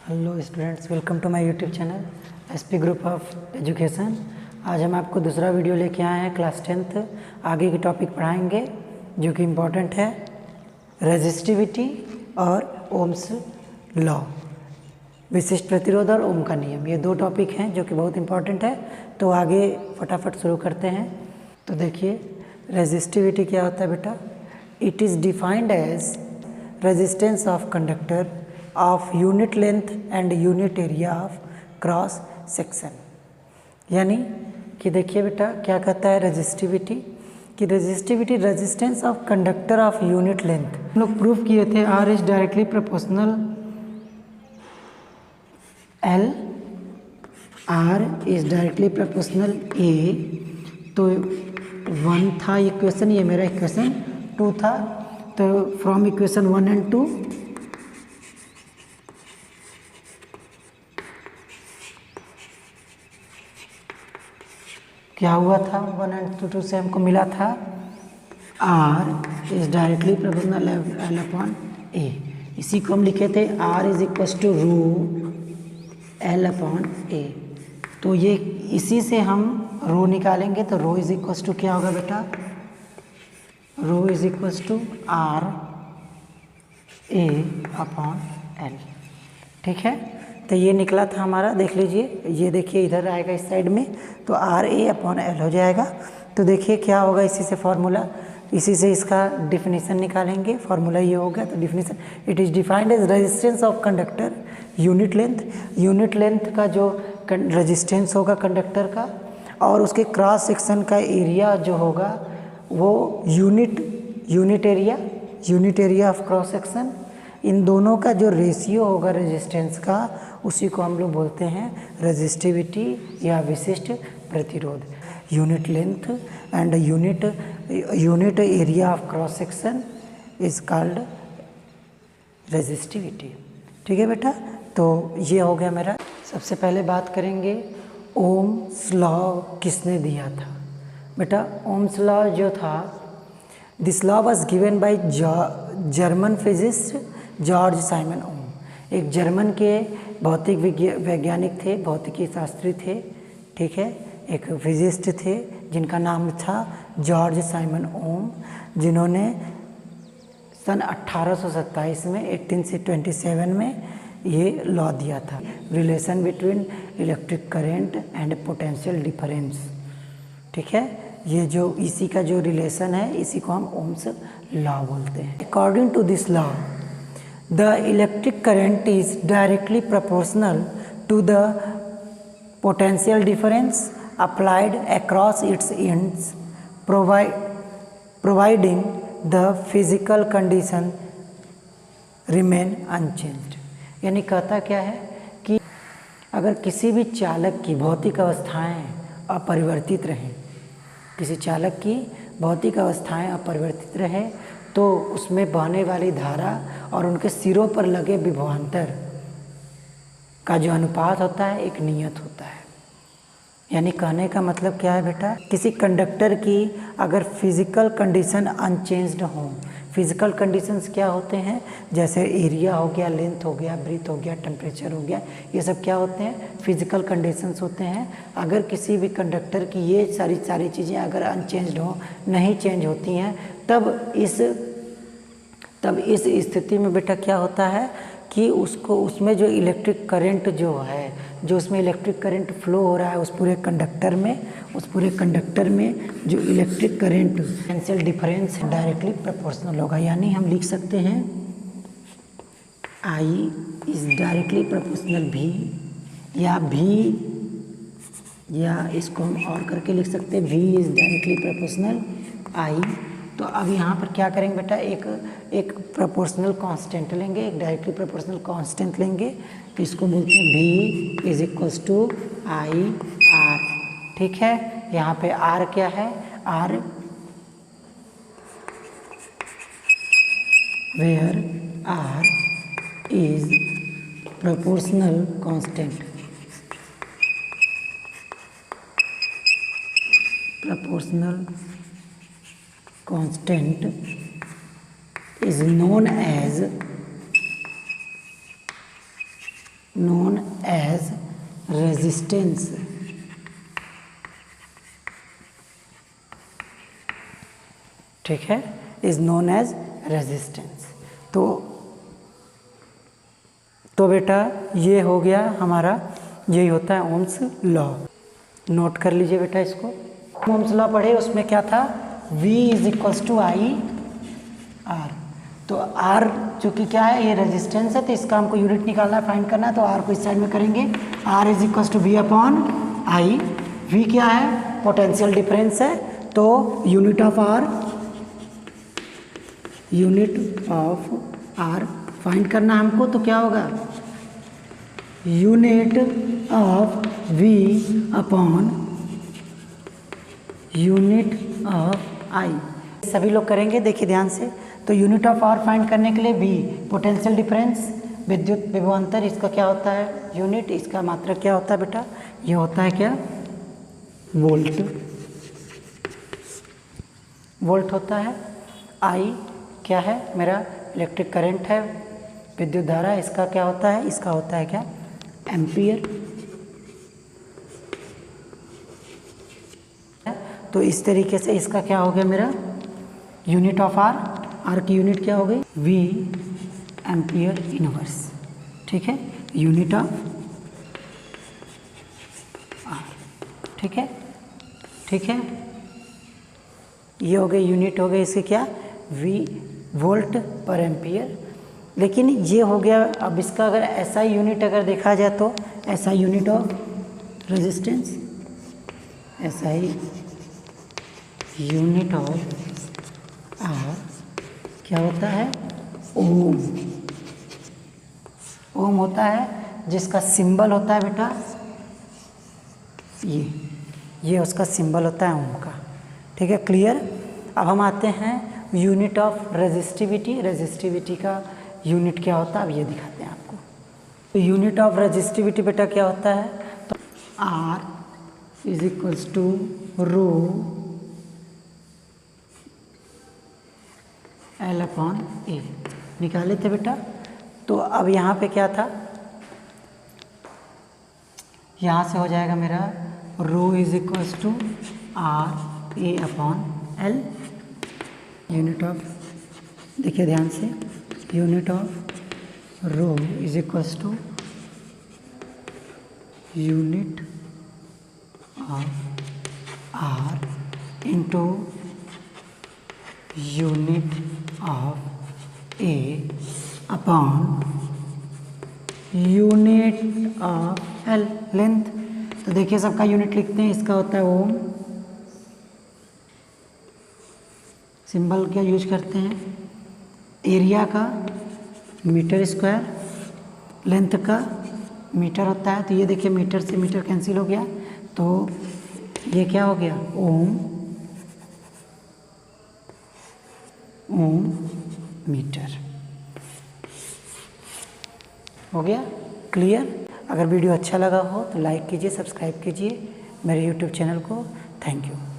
Hello students, welcome to my YouTube channel SP group of education. आज हम आपको दूसरा वीडियो लेके आए हैं क्लास 10th। आगे की टॉपिक पढ़ाएंगे जो कि इम्पोर्टेंट है, रेजिस्टिविटी और ओम्स लॉ, विशिष्ट प्रतिरोध और ओम का नियम। ये दो टॉपिक हैं जो कि बहुत इम्पोर्टेंट है। तो आगे फटाफट शुरू करते हैं। तो देखिए, रेजिस्टिविटी क्या होता है बेटा? It is defined as resistance of conductor of unit length and unit area of cross section. यानी कि देखिए बेटा, क्या कहता है रेजिस्टिविटी कि resistivity resistance of conductor of unit length. हम लोग प्रूफ किए थे R is directly proportional L, R is directly proportional A. तो 1 था इक्वेशन, ये मेरा इक्वेशन 2 था। तो फ्रॉम इक्वेशन 1 एंड 2 क्या हुआ था? 1 एंड 2 से हमको मिला था R is directly proportional L upon A. इसी को हम लिखे थे R is equal to rho L upon A. तो ये इसी से हम रो निकालेंगे। तो रो इज इक्वल टू क्या होगा बेटा? Rho is equal to R A upon L। ठीक है, तो ये निकला था हमारा। देख लीजिए, ये देखिए इधर आएगा इस साइड में, तो आर ए अपॉन एल हो जाएगा। तो देखिए क्या होगा, इसी से फॉर्मूला, इसी से इसका डिफिनीशन निकालेंगे। फार्मूला ये हो गया। तो definition, it is defined as resistance of conductor unit length. Unit length का जो रेजिस्टेंस होगा कंडक्टर का, और उसके क्रॉस सेक्शन का एरिया जो होगा वो unit area of cross section, इन दोनों का जो रेशियो होगा रेजिस्टेंस का, उसी को हम लोग बोलते हैं रेजिस्टिविटी या विशिष्ट प्रतिरोध। Unit length and unit area of cross section is called resistivity. ठीक है बेटा, तो ये हो गया मेरा। सबसे पहले बात करेंगे ओम्स लॉ किसने दिया था। बेटा, ओम्स लॉ जो था, this law was given by German physicist George Simon Ohm. एक जर्मन के भौतिक वैज्ञानिक थे, भौतिकी शास्त्री थे। ठीक है, एक फिजिस्ट थे जिनका नाम था जॉर्ज साइमन ओम, जिन्होंने सन 1827 में 1827 में ये लॉ दिया था, relation between electric current and potential difference. ठीक है, ये जो इसी का जो रिलेशन है, इसी को हम ओम्स लॉ बोलते हैं। According to this law, the electric current is directly proportional to the potential difference applied across its ends, providing the physical condition remain unchanged। यानी कहता क्या है कि अगर किसी भी चालक की भौतिक अवस्थाएं अपरिवर्तित रहें, किसी चालक की भौतिक अवस्थाएं अपरिवर्तित रहें, तो उसमें बहने वाली धारा और उनके सिरों पर लगे विभवांतर का जो अनुपात होता है, एक नियत होता है। यानी कहने का मतलब क्या है बेटा? किसी कंडक्टर की अगर फिजिकल कंडीशन अनचेंज्ड हो, फिजिकल कंडीशंस क्या होते हैं? जैसे एरिया हो गया, लेंथ हो गया, ब्रीथ हो गया, टेम्परेचर हो गया, ये सब क्या होते हैं? फिजिकल कंडीशंस होते हैं। अगर किसी भी कंडक्टर की ये सारी चीज़ें अगर अनचेंज्ड हो, नहीं चेंज होती हैं, तब इस स्थिति में बेटा क्या होता है कि उसको, उसमें जो इलेक्ट्रिक करंट जो है, जो उसमें इलेक्ट्रिक करंट फ्लो हो रहा है उस पूरे कंडक्टर में जो electric current potential difference directly proportional होगा। यानी हम लिख सकते हैं I is directly proportional V, या V, या इसको हम और करके लिख सकते हैं V is directly proportional I। तो अब यहाँ पर क्या करेंगे बेटा? एक प्रोपोर्शनल कांस्टेंट लेंगे, एक डायरेक्टली प्रोपोर्शनल कांस्टेंट लेंगे, तो इसको बोलते हैं V is equals to I R. ठीक है, यहाँ पे R क्या है? R where R is proportional constant, proportional constant is known as known as resistance. ठीक है, इज नोन एज रेजिस्टेंस। तो बेटा ये हो गया हमारा, यही होता है ओम्स लॉ। नोट कर लीजिए बेटा इसको। ओम्स लॉ पढ़े, उसमें क्या था, V is equals to I R. तो R जो कि क्या है, ये रेजिस्टेंस है, तो इसका हमको यूनिट निकालना है, फाइंड करना है। तो R को इस साइड में करेंगे, R is equals to V upon I. V क्या है, पोटेंशियल डिफरेंस है, तो यूनिट ऑफ R फाइंड करना हमको, तो क्या होगा, unit of V upon unit of I। सभी लोग करेंगे, देखिए ध्यान से। तो यूनिट ऑफ R फाइंड करने के लिए V पोटेंशियल डिफरेंस, विद्युत विभवांतर, इसका क्या होता है यूनिट, इसका मात्रक क्या होता है बेटा, ये होता है क्या, वोल्ट होता है। I क्या है, मेरा इलेक्ट्रिक करंट है, विद्युत धारा, इसका क्या होता है, इसका होता है क्या, एम्पियर। तो इस तरीके से इसका क्या हो गया, मेरा यूनिट ऑफ R की यूनिट क्या हो गई, V एम्पियर इनवर्स। ठीक है, यूनिट ऑफ R। ठीक है, ये हो गई यूनिट, हो गई इसके क्या, V वोल्ट पर एम्पियर। लेकिन ये हो गया, अब इसका अगर ऐसा यूनिट अगर देखा जाए तो ऐसा यूनिट ऑफ रेजिस्टेंस, ऐसा ही यूनिट ऑफ आर क्या होता है, ओम होता है, जिसका सिंबल होता है बेटा ये उसका सिंबल होता है ओम का। ठीक है, क्लियर। अब हम आते हैं यूनिट ऑफ रेजिस्टिविटी का यूनिट क्या होता है, अब ये दिखाते हैं आपको। तो यूनिट ऑफ रेजिस्टिविटी बेटा क्या होता है, तो R is equals to rho L upon A, निकाले थे बेटा। तो अब यहाँ पे क्या था, यहाँ से हो जाएगा मेरा rho is equals to R A upon L। Unit of, देखिए ध्यान से, unit of rho is equals to unit of R into unit of A upon unit of L, length. तो देखिए सबका यूनिट लिखते हैं, इसका होता है ओम, सिंबल क्या यूज करते हैं, एरिया का मीटर स्क्वायर, लेंथ का मीटर होता है। तो ये देखिए मीटर से मीटर कैंसिल हो गया, तो ये क्या हो गया, ओम मीटर हो गया। क्लियर। अगर वीडियो अच्छा लगा हो तो लाइक कीजिए, सब्सक्राइब कीजिए मेरे यूट्यूब चैनल को। Thank you.